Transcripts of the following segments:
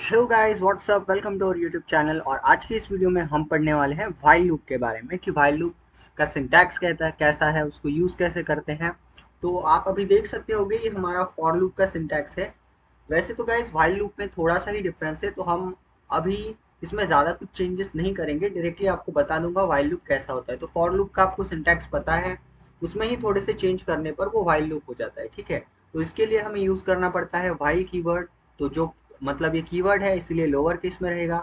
Hello guys, what's up, welcome to our YouTube channel. और आज की इस वीडियो में हम पढ़ने वाले हैं व्हाइल लूप के बारे में कि व्हाइल लूप का सिंटैक्स कहता है कैसा है, उसको यूज़ कैसे करते हैं। तो आप अभी देख सकते होंगे ये हमारा फॉर लूप का सिंटैक्स है। वैसे तो गाइस व्हाइल लूप में थोड़ा सा ही डिफरेंस है, तो हम अभी इसमें ज़्यादा कुछ चेंजेस नहीं करेंगे, डायरेक्टली आपको बता दूंगा व्हाइल लूप कैसा होता है। तो फॉर लूप का आपको सिंटैक्स पता है, उसमें ही थोड़े से चेंज करने पर वो व्हाइल लूप हो जाता है, ठीक है। तो इसके लिए हमें यूज़ करना पड़ता है व्हाइल कीवर्ड। तो जो मतलब ये कीवर्ड है इसलिए लोअर केस में रहेगा।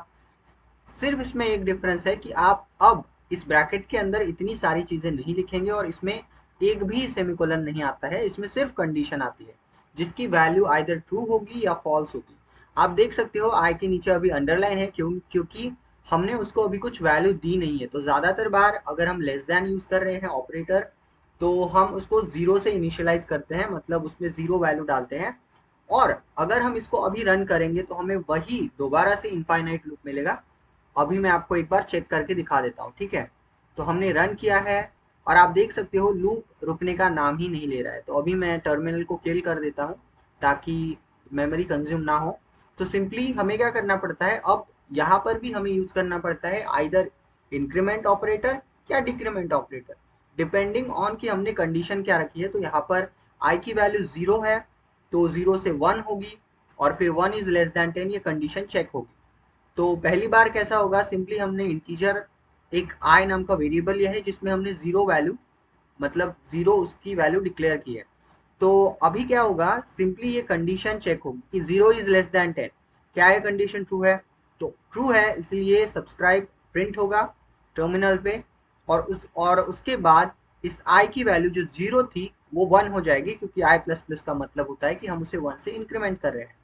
सिर्फ इसमें एक डिफरेंस है कि आप अब इस ब्रैकेट के अंदर इतनी सारी चीजें नहीं लिखेंगे और इसमें एक भी सेमीकोलन नहीं आता है, इसमें सिर्फ कंडीशन आती है जिसकी वैल्यू आइदर ट्रू होगी या फॉल्स होगी। आप देख सकते हो आई के नीचे अभी अंडरलाइन है, क्योंकि हमने उसको अभी कुछ वैल्यू दी नहीं है। तो ज्यादातर बार अगर हम लेस देन यूज कर रहे हैं ऑपरेटर, तो हम उसको जीरो से इनिशियलाइज करते हैं, मतलब उसमें जीरो वैल्यू डालते हैं। और अगर हम इसको अभी रन करेंगे तो हमें वही दोबारा से इनफाइनाइट लूप मिलेगा। अभी मैं आपको एक बार चेक करके दिखा देता हूँ, ठीक है। तो हमने रन किया है और आप देख सकते हो लूप रुकने का नाम ही नहीं ले रहा है। तो अभी मैं टर्मिनल को किल कर देता हूँ ताकि मेमोरी कंज्यूम ना हो। तो सिंपली हमें क्या करना पड़ता है, अब यहाँ पर भी हमें यूज करना पड़ता है आइदर इंक्रीमेंट ऑपरेटर या डिक्रीमेंट ऑपरेटर, डिपेंडिंग ऑन कि हमने कंडीशन क्या रखी है। तो यहाँ पर आई की वैल्यू जीरो है तो जीरो से वन होगी, और फिर one is less than ten, ये कंडीशन चेक होगी। तो पहली बार कैसा होगा, सिंपली हमने इंटीजर एक आई नाम का वेरिएबल लिया है जिसमें हमने जीरो वैल्यू, मतलब जीरो उसकी वैल्यू डिक्लेयर की है। तो अभी क्या होगा, सिंपली ये कंडीशन चेक होगी कि zero is less than ten. क्या ये कंडीशन ट्रू है? तो ट्रू है, इसलिए सब्सक्राइब प्रिंट होगा टर्मिनल पे। और उसके बाद इस आई की वैल्यू जो जीरो थी वो वन हो जाएगी, क्योंकि आई प्लस प्लस का मतलब होता है कि हम उसे वन से इंक्रीमेंट कर रहे हैं।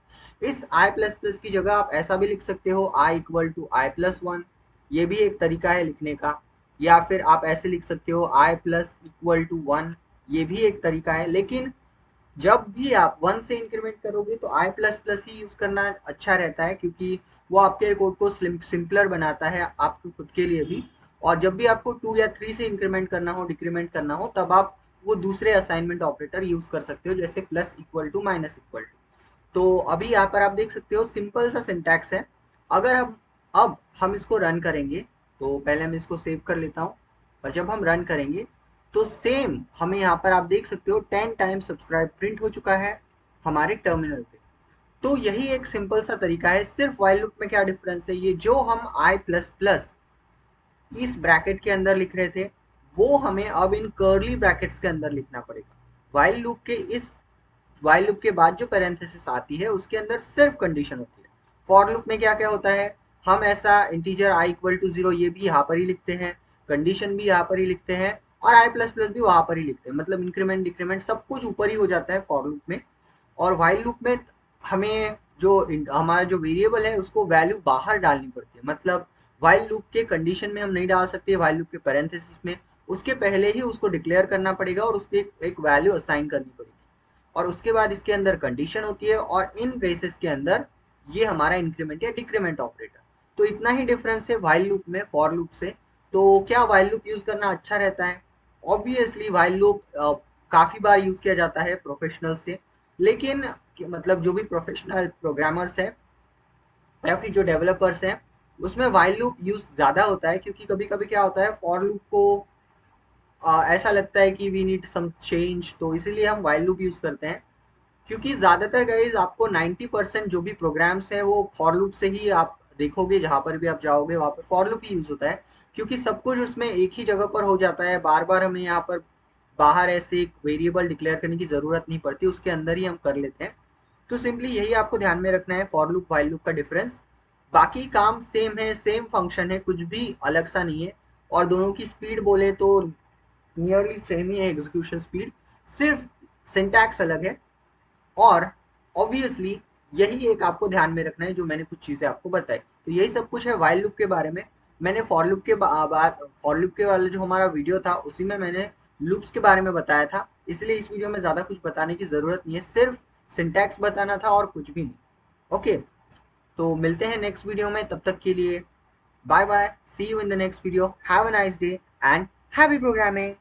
इस आई प्लस प्लस की जगह आप ऐसा भी लिख सकते हो, I equal to I plus one, ये भी एक तरीका है लिखने का। या फिर आप ऐसे लिख सकते हो आई प्लस इक्वल टू वन, ये भी एक तरीका है। लेकिन जब भी आप वन से इंक्रीमेंट करोगे तो आई प्लस प्लस ही यूज करना अच्छा रहता है, क्योंकि वो आपके कोड को सिंपलर बनाता है आपको खुद के लिए भी। और जब भी आपको टू या थ्री से इंक्रीमेंट करना हो, डिक्रीमेंट करना हो, तब आप वो दूसरे असाइनमेंट ऑपरेटर यूज कर सकते हो, जैसे plus equal to minus equal to. तो अभी यहाँ पर आप देख सकते हो सिंपल सा सिंटैक्स है। अगर हम अब हम इसको रन करेंगे, तो पहले मैं इसको सेव कर लेता हूँ। और जब हम रन करेंगे तो सेम हमें यहाँ पर आप देख सकते हो 10 टाइम्स सब्सक्राइब प्रिंट हो चुका है हमारे टर्मिनल पे। तो यही एक सिंपल सा तरीका है। सिर्फ व्हाइल लूप में क्या डिफरेंस है, ये जो हम आई प्लस प्लस इस ब्रैकेट के अंदर लिख रहे थे वो हमें अब इन कर्ली ब्रैकेट्स के अंदर लिखना पड़ेगा। व्हाइल लूप के बाद जो पैरेंथेसिस आती है उसके अंदर सिर्फ कंडीशन होती है। फॉर लूप में क्या क्या होता है, हम ऐसा integer I equal to zero ये भी यहाँ पर ही लिखते हैं, कंडीशन भी यहाँ पर ही लिखते हैं, और आई प्लस प्लस भी वहां पर ही लिखते हैं। मतलब इंक्रीमेंट डिक्रीमेंट सब कुछ ऊपर ही हो जाता है फॉर लूप में। और व्हाइल लूप में हमें जो हमारा जो वेरिएबल है उसको वैल्यू बाहर डालनी पड़ती है। मतलब व्हाइल लूप के कंडीशन में हम नहीं डाल सकते, व्हाइल लूप के पैरेंथेसिस में उसके पहले ही उसको डिक्लेयर करना पड़ेगा और उसको एक वैल्यू असाइन करनी पड़ेगी। और उसके बाद इसके अंदर कंडीशन होती है, और इन ब्रेसेस के अंदर ये हमारा इंक्रीमेंट या डिक्रीमेंट ऑपरेटर। तो इतना ही डिफरेंस है व्हाइल लूप में फॉर लूप से। तो क्या व्हाइल लूप यूज करना अच्छा रहता है? ऑब्वियसली व्हाइल लूप काफी बार यूज किया जाता है प्रोफेशनल से। लेकिन मतलब जो भी प्रोफेशनल प्रोग्रामर्स है या फिर जो डेवलपर्स हैं, उसमें व्हाइल लूप यूज ज्यादा होता है, क्योंकि कभी कभी क्या होता है फॉर लूप को ऐसा लगता है कि वी नीड सम चेंज, तो इसीलिए हम व्हाइल लूप यूज करते हैं। क्योंकि ज्यादातर गाइज आपको 90% जो भी प्रोग्राम्स हैं वो फॉर लूप से ही आप देखोगे, जहां पर भी आप जाओगे वहां पर फॉर लूप ही यूज होता है। क्योंकि सब कुछ उसमें एक ही जगह पर हो जाता है, बार बार हमें यहाँ पर बाहर ऐसे एक वेरिएबल डिक्लेयर करने की जरूरत नहीं पड़ती, उसके अंदर ही हम कर लेते हैं। तो सिंपली यही आपको ध्यान में रखना है फॉर लूप व्हाइल लूप का डिफरेंस। बाकी काम सेम है, सेम फंक्शन है, कुछ भी अलग सा नहीं है। और दोनों की स्पीड बोले तो नियरली सेम ही है एग्जीक्यूशन स्पीड, सिर्फ सिंटैक्स अलग है। और ऑब्वियसली यही एक आपको ध्यान में रखना है जो मैंने कुछ चीजें आपको बताई। तो यही सब कुछ है व्हाइल लूप के बारे में। मैंने फॉर लूप के बाद फॉर लूप के वाले जो हमारा वीडियो था उसी में मैंने लूप्स के बारे में बताया था, इसलिए इस वीडियो में ज्यादा कुछ बताने की जरूरत नहीं है, सिर्फ सिंटैक्स बताना था और कुछ भी नहीं। ओके, तो मिलते हैं नेक्स्ट वीडियो में, तब तक के लिए bye bye, see you in the next video, have a nice day and happy programming.